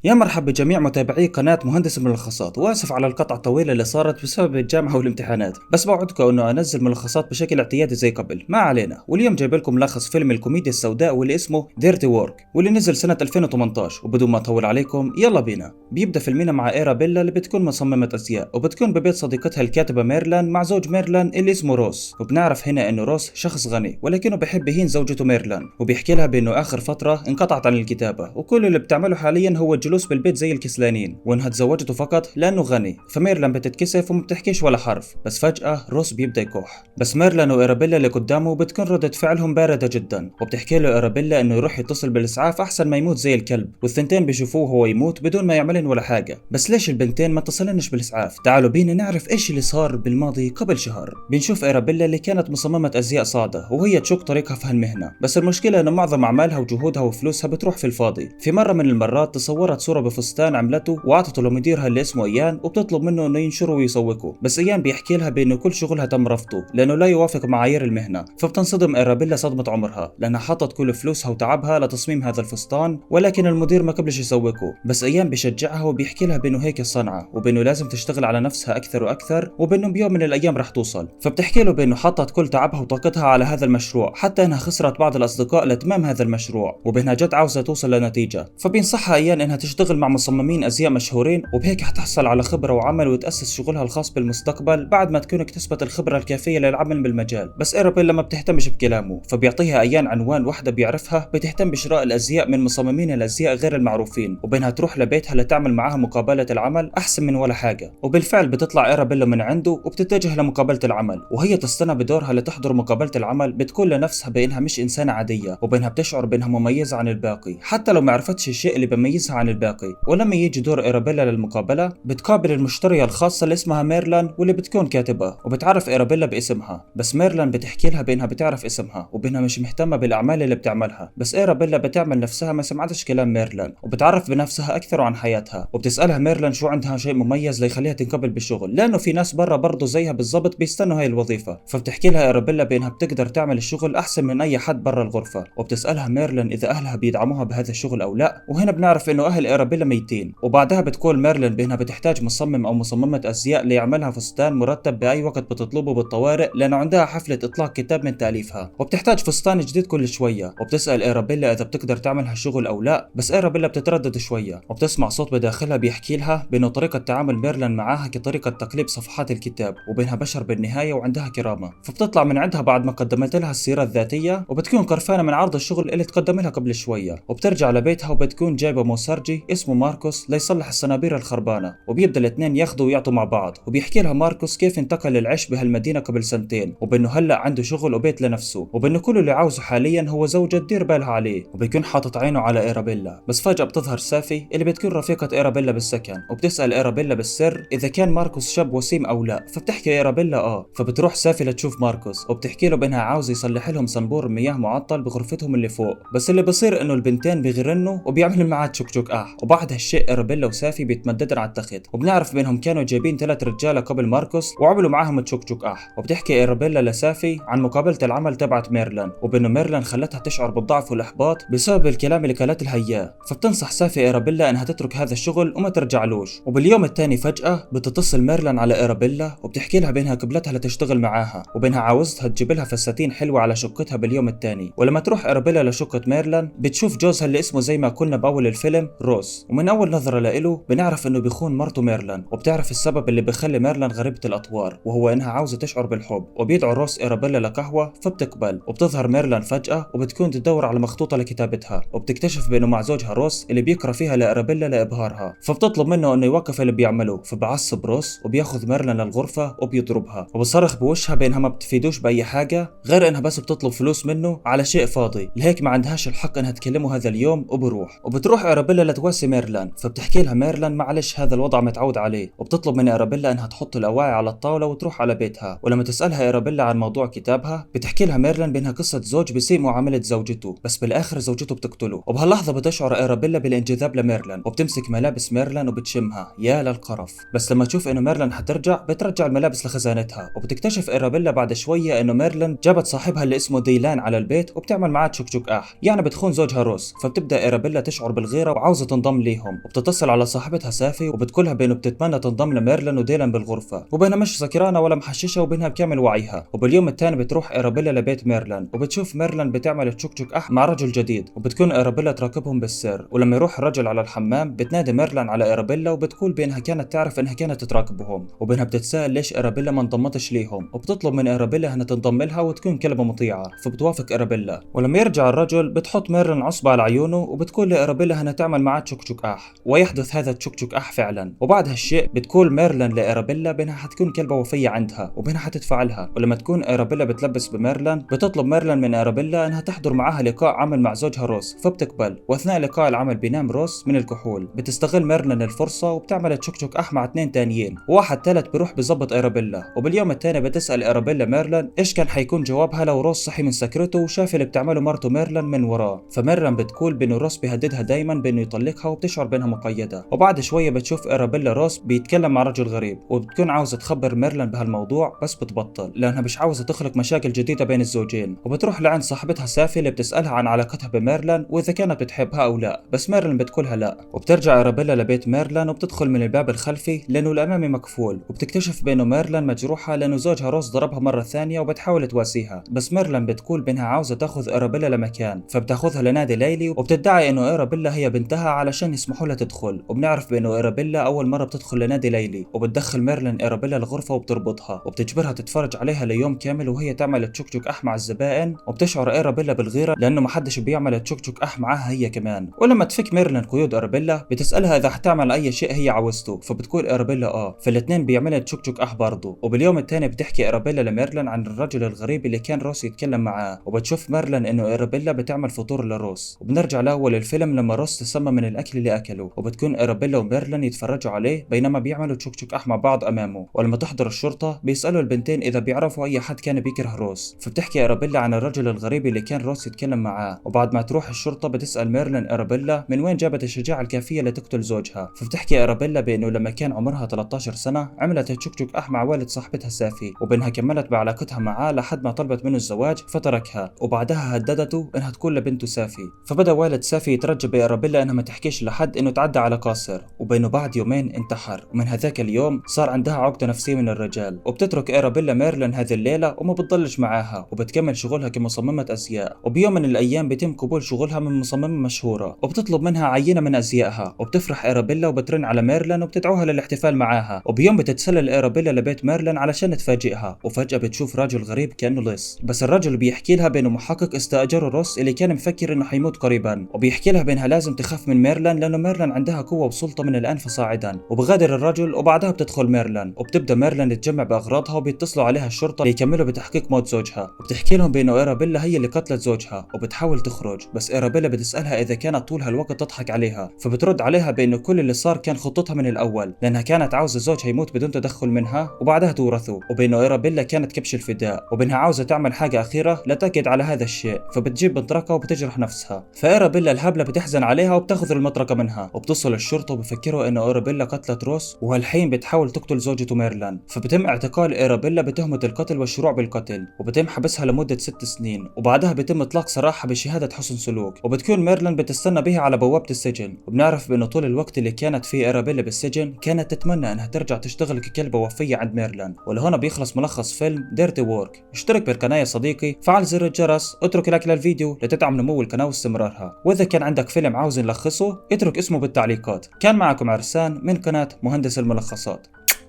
يا مرحب بجميع متابعي قناة مهندس الملخصات، وآسف على القطعة الطويلة اللي صارت بسبب الجامعة والامتحانات، بس بوعدكم انه انزل ملخصات بشكل اعتيادي زي قبل، ما علينا. واليوم جايب لكم ملخص فيلم الكوميديا السوداء واللي اسمه ديرتي وورك، واللي نزل سنة 2018. وبدون ما اطول عليكم يلا بينا. بيبدا فيلمنا مع ايرابيلا اللي بتكون مصممة ازياء، وبتكون ببيت صديقتها الكاتبة ميرلان مع زوج ميرلان اللي اسمه روس. وبنعرف هنا انه روس شخص غني ولكنه بحب يهين زوجته ميرلان، وبيحكي لها بانه اخر فترة انقطعت عن الكتابة، وكل اللي بتعمله حاليا هو الجلوس بالبيت زي الكسلانين، وانها تزوجته فقط لانه غني. فميرلان بتتكسف وما بتحكيش ولا حرف، بس فجأة روس بيبدا يكح. بس ميرلان وايرابيلا اللي قدامه بتكون ردة فعلهم باردة جدا، وبتحكي له ايرابيلا انه يروح يتصل بالاسعاف احسن ما يموت زي الكلب. والثنتين بيشوفوه هو يموت بدون ما يعملن ولا حاجة. بس ليش البنتين ما اتصلنش بالاسعاف؟ تعالوا بينا نعرف ايش اللي صار بالماضي قبل شهر. بنشوف ايرابيلا اللي كانت مصممة ازياء صاعدة، وهي تشق طريقها في هالمهنة، بس المشكلة انه معظم اعمالها وجهودها وفلوسها بتروح في الفاضي. في مرة من المرات تصورت صورة بفستان عملته وعطته لمديرها اللي اسمه ايان، وبتطلب منه انه ينشره ويسوقه. بس ايان بيحكي لها بانه كل شغلها تم رفضه لانه لا يوافق معايير المهنه. فبتنصدم ايرابيلا صدمه عمرها لانها حطت كل فلوسها وتعبها لتصميم هذا الفستان، ولكن المدير ما قبلش يسوقه. بس ايان بيشجعها وبيحكي لها بانه هيك الصنعه، وبانه لازم تشتغل على نفسها اكثر واكثر، وبانه بيوم من الايام رح توصل. فبتحكي له بانه حطت كل تعبها وطاقتها على هذا المشروع، حتى انها خسرت بعض الاصدقاء لتمام هذا المشروع، وبانها جد عاوزه توصل لنتيجه. فبينصحها ايان انها تشتغل مع مصممين ازياء مشهورين، وبهيك حتحصل على خبرة وعمل وتأسس شغلها الخاص بالمستقبل بعد ما تكون اكتسبت الخبرة الكافية للعمل بالمجال. بس ايرابيلا ما بتهتمش بكلامه، فبيعطيها ايان عنوان واحدة بيعرفها بتهتم بشراء الازياء من مصممين الازياء غير المعروفين، وبينها تروح لبيتها لتعمل معها مقابلة العمل احسن من ولا حاجة. وبالفعل بتطلع ايرابيلا من عنده وبتتجه لمقابلة العمل، وهي تصطنع بدورها لتحضر مقابلة العمل بتقول لنفسها بانها مش انسانة عادية، وبينها بتشعر بانها مميزة عن الباقي حتى لو ما عرفتش الشيء اللي بيميزها عن الباقي. ولما يجي دور ايرابيلا للمقابلة بتقابل المشترية الخاصة اللي اسمها ميرلان واللي بتكون كاتبة، وبتعرف ايرابيلا باسمها. بس ميرلان بتحكي لها بانها بتعرف اسمها وبانها مش مهتمة بالاعمال اللي بتعملها. بس ايرابيلا بتعمل نفسها ما سمعتش كلام ميرلان، وبتعرف بنفسها اكثر عن حياتها. وبتسالها ميرلان شو عندها شيء مميز ليخليها تنقبل بالشغل، لانه في ناس برا برضه زيها بالضبط بيستنوا هاي الوظيفة. فبتحكي لها ايرابيلا بانها بتقدر تعمل الشغل احسن من اي حد برا الغرفة. وبتسالها ميرلان اذا اهلها بيدعموها بهذا الشغل او لا، وهنا بنعرف انه اهل ايرابيلا ميتين. وبعدها بتقول ميرلان بانها بتحتاج مصمم او مصممة ازياء ليعملها فستان مرتب باي وقت بتطلبه بالطوارئ، لانه عندها حفلة اطلاق كتاب من تاليفها، وبتحتاج فستان جديد كل شوية. وبتسأل ايرابيلا اذا بتقدر تعمل هالشغل او لا، بس ايرابيلا بتتردد شوية. وبتسمع صوت بداخلها بيحكي لها بانه طريقة تعامل ميرلان معاها كطريقة تقليب صفحات الكتاب، وبينها بشر بالنهاية وعندها كرامة. فبتطلع من عندها بعد ما قدمت لها السيرة الذاتية، وبتكون قرفانة من عرض الشغل اللي تقدم لها قبل شوية. وبترجع لبيتها وبتكون جايبة موسرجي اسمه ماركوس ليصلح الصنابير الخربانة، وبيبدا الاثنين ياخذوا ويعطوا مع بعض. وبيحكي لها ماركوس كيف انتقل للعيش بهالمدينة قبل سنتين، وبانه هلا عنده شغل وبيت لنفسه، وبانه كل اللي عاوزه حاليا هو زوجة تدير بالها عليه. وبيكون حاطط عينه على ايرابيلا. بس فجأة بتظهر سافي اللي بتكون رفيقة ايرابيلا بالسكن، وبتسأل ايرابيلا بالسر اذا كان ماركوس شاب وسيم او لا. فبتحكي ايرابيلا فبتروح سافي لتشوف ماركوس، وبتحكي له بانها عاوزه يصلح لهم صنبور مياه معطل بغرفتهم اللي فوق. بس اللي بصير انه البنتين بيغرنوا وبيعملوا معاه تشوك تشوك وبعد هالشيء ايرابيلا وسافي بيتمددن على التخت. وبنعرف بانهم كانوا جايبين 3 رجاله قبل ماركوس وعملوا معاهم تشوك تشوك وبتحكي ايرابيلا لسافي عن مقابله العمل تبعت ميرلان، وبانه ميرلان خلتها تشعر بالضعف والاحباط بسبب الكلام اللي قالت لها اياه. فبتنصح سافي ايرابيلا انها تترك هذا الشغل وما ترجعلوش. وباليوم الثاني فجاه بتتصل ميرلان على ايرابيلا وبتحكي لها بانها قبلتها لتشتغل معاها، وبانها عاوزتها تجيب لها فساتين حلوه على شقتها باليوم الثاني. ولما تروح ايرابيلا لشقه ميرلان بتشوف جوزها اللي اسمه زي ما قلنا باول الفيلم روس، ومن اول نظره له بنعرف انه بيخون مرته ميرلان. وبتعرف السبب اللي بيخلي ميرلان غريبه الاطوار، وهو انها عاوزه تشعر بالحب. وبيدعو روس ايرابيلا لقهوه فبتقبل. وبتظهر ميرلان فجاه وبتكون تدور على مخطوطه لكتابتها، وبتكتشف بانه مع زوجها روس اللي بيقرا فيها لايرابيلا لابهارها. فبتطلب منه انه يوقف اللي بيعمله. فبعصب روس وبياخذ ميرلان للغرفه وبيضربها، وبصرخ بوشها بانها ما بتفيدوش باي حاجه غير انها بس بتطلب فلوس منه على شيء فاضي، لهيك ما عندهاش الحق انها تكلمه هذا اليوم. وبتروح ايرابيلا لتواسي ميرلان. فبتحكي لها ميرلان معلش هذا الوضع متعود عليه، وبتطلب من ايرابيلا انها تحط الاواعي على الطاوله وتروح على بيتها. ولما تسالها ايرابيلا عن موضوع كتابها بتحكي لها ميرلان بانها قصه زوج بيسيء معامله زوجته، بس بالاخر زوجته بتقتله. وبهاللحظه بتشعر ايرابيلا بالانجذاب لميرلان، وبتمسك ملابس ميرلان وبتشمها. يا للقرف. بس لما تشوف انه ميرلان حترجع بترجع الملابس لخزانتها. وبتكتشف ايرابيلا بعد شويه انه ميرلان جابت صاحبها اللي اسمه ديلان على البيت وبتعمل معاه تشوك تشوك يعني بتخون زوجها روس. فبتبدا ايرابيلا تشعر بالغيره وعاوزه تنضم ليهم، وبتتصل على صاحبتها سافي وبتقولها بانه بتتمنى تنضم لميرلين وديلان بالغرفة، وبينها مش سكرانة ولا محششة وبينها بكامل وعيها. وباليوم الثاني بتروح إيرابيلا لبيت ميرلين، وبتشوف ميرلين بتعمل تشوك أح مع رجل جديد، وبتكون إيرابيلا تراقبهم بالسر. ولما يروح الرجل على الحمام بتنادي ميرلين على إيرابيلا وبتقول بانها كانت تعرف انها كانت تراقبهم، وبينها بتتساءل ليش إيرابيلا ما انضمتش ليهم، وبتطلب من إيرابيلا انها تنضم لها وتكون كلبة مطيعة، فبتوافق إيرابيلا. ولما يرجع الرجل بتحط ميرلين عصبة على عيونه وبتقول لإيرابيلا انها تعمل معاه تشوك أح، ويحدث هذا التشوك أح فعلا. وبعد هالشيء بتقول ميرلين لإيرابيلا بانها حتكون كلبة وفية عندها وبانها حتدفع لها. ولما تكون إيرابيلا بتلبس بميرلين بتطلب ميرلين من إيرابيلا انها تحضر معاها لقاء عمل مع زوجها روس، فبتقبل. واثناء لقاء العمل بينام روس من الكحول. بتستغل ميرلين الفرصة وبتعمل تشوك أح مع 2 تانيين، وواحد ثالث بيروح بظبط إيرابيلا. وباليوم الثاني بتسأل إيرابيلا ميرلين ايش كان حيكون جوابها لو روس صحي من سكرته وشاف اللي بتعمله مرته ميرلين من وراه. فميرلين بتقول بانه روس بيهددها دايما بانه يطلقها وبتشعر بانها مقيدة. وبعد شوية بتشوف إيرابيلا روس بيتكلم مع رجل غريب، وبتكون عاوزة تخبر ميرلين بهالموضوع بس بتبطل لانها مش عاوزة تخلق مشاكل جديدة بين الزوجين. وبتروح لعند صاحبتها سافي اللي بتسألها عن علاقتها بميرلين واذا كانت بتحبها او لا، بس ميرلين بتقولها لا. وبترجع إيرابيلا لبيت ميرلين وبتدخل من الباب الخلفي لانه الامامي مقفول، وبتكتشف بانه ميرلين مجروحة لانه زوجها روس ضربها مرة ثانية وبتحاول تواسيها. بس ميرلين بتقول بانها عاوزة تاخذ إيرابيلا لمكان، فبتاخذها لنادي ليلي وبتدعي انه إيرابيلا هي بنتها علشان يسمحوا لها تدخل. وبنعرف بانه إيرابيلا اول مرة بتدخل لنادي ليلي، وبتدخل ميرلين إيرابيلا الغرفة وبتربطها وبتجبرها تتفرج عليها ليوم كامل وهي تعمل تشوك أح مع الزبائن. وبتشعر إيرابيلا بالغيرة لانه محدش بيعمل تشوك أح معاها هي كمان. ولما تفك ميرلين قيود إيرابيلا بتسألها اذا حتعمل اي شيء هي عاوزته، فبتقول إيرابيلا فالاثنين بيعملوا تشوك أح برضه. وباليوم الثاني بتحكي إيرابيلا لميرلين عن الرجل الغريب اللي كان روس يتكلم معاه، وبتشوف ميرلين انه إيرابيلا بتعمل فطور لروس. وبنرجع لاول الفيلم لما روس تسمى من الاكل اللي اكله، وبتكون إيرابيلا وميرلين يتفرجوا عليه بينما بيعملوا تشوك أح مع بعض امامه. ولما تحضر الشرطة بيسألوا البنتين اذا بيعرفوا اي حد كان بيكره روس، فبتحكي إيرابيلا عن الرجل الغريب اللي كان روس يتكلم معاه. وبعد ما تروح الشرطة بتسأل ميرلين إيرابيلا من وين جابت الشجاعة الكافية لتقتل زوجها، فبتحكي إيرابيلا بانه لما كان عمرها 13 سنة عملت تشوك أح مع والد صاحبتها سافي، وبانها كملت بعلاقتها معاه لحد ما طلبت منه الزواج فتركها، وبعدها هددته انها تكون لبنته سافي. فبدا والد سافي يترجى بإيرابيلا انها ما تحكيش لحد انه تعدى على قاصر، وبينه بعد يومين انتحر. ومن هذاك اليوم صار عندها عقدة نفسية من الرجال. وبتترك إيرابيلا ميرلين هذه الليلة وما بتضلش معاها، وبتكمل شغلها كمصممة ازياء. وبيوم من الايام بيتم قبول شغلها من مصممة مشهورة، وبتطلب منها عينة من ازيائها. وبتفرح إيرابيلا وبترن على ميرلين وبتدعوها للاحتفال معاها. وبيوم بتتسلل إيرابيلا لبيت ميرلين علشان تفاجئها، وفجأة بتشوف راجل غريب كأنه لص. بس الرجل بيحكي لها بانه محقق استأجره روس اللي كان مفكر انه حيموت قريبا، وبيحكي لها بانها لازم تخاف من ميرلين لانه ميرلين عندها قوة وسلطة من الان فصاعدا. وبغادر الرجل وبعدها بتدخل ميرلين، وبتبدا ميرلين تجمع باغراضها وبيتصلوا عليها الشرطة ليكملوا بتحقيق موت زوجها. وبتحكي لهم بانه إيرابيلا هي اللي قتلت زوجها، وبتحاول تخرج. بس إيرابيلا بتسألها اذا كانت طول هالوقت تضحك عليها، فبترد عليها بانه كل اللي صار كان خطتها من الاول، لانها كانت عاوزة زوجها يموت بدون تدخل منها وبعدها تورثه. وبانه إيرابيلا كانت كبش الفداء، وبانها عاوزة تعمل حاجة اخيرة لا تأكد على هذا الشيء، فبتجيب مطرقة وبتجرح نفسها. فإيرابيلا الهبلة بتحزن عليها وبتاخذ المطرقة منها. وبتصل الشرطة وبفكروا انه إيرابيلا قتلت روس، وهالحين بتحاول تقتل زوجته ميرلين. فبتم اعتقال إيرابيلا بتهمة القتل والشروع بالقتل، وبتم حبسها لمدة 6 سنين. وبعدها بتم اطلاق سراحها بشهادة حسن سلوك. وبتكون ميرلين بتستنى بها على بوابة السجن. وبنعرف بانه طول الوقت اللي كانت فيه إيرابيلا بالسجن كانت تتمنى انها ترجع تشتغل ككلبة وفية عند ميرلين. ولهنا بيخلص ملخص فيلم ديرتي وورك. اشترك بالقناة يا صديقي، فعل زر الجرس، اترك لايك للفيديو لتدعم نمو القناة واستمرارها. واذا كان عندك فيلم عاوز نلخصه اترك اسمه بالتعليقات. كان معكم عرسان من قناة مهندس الملخصات.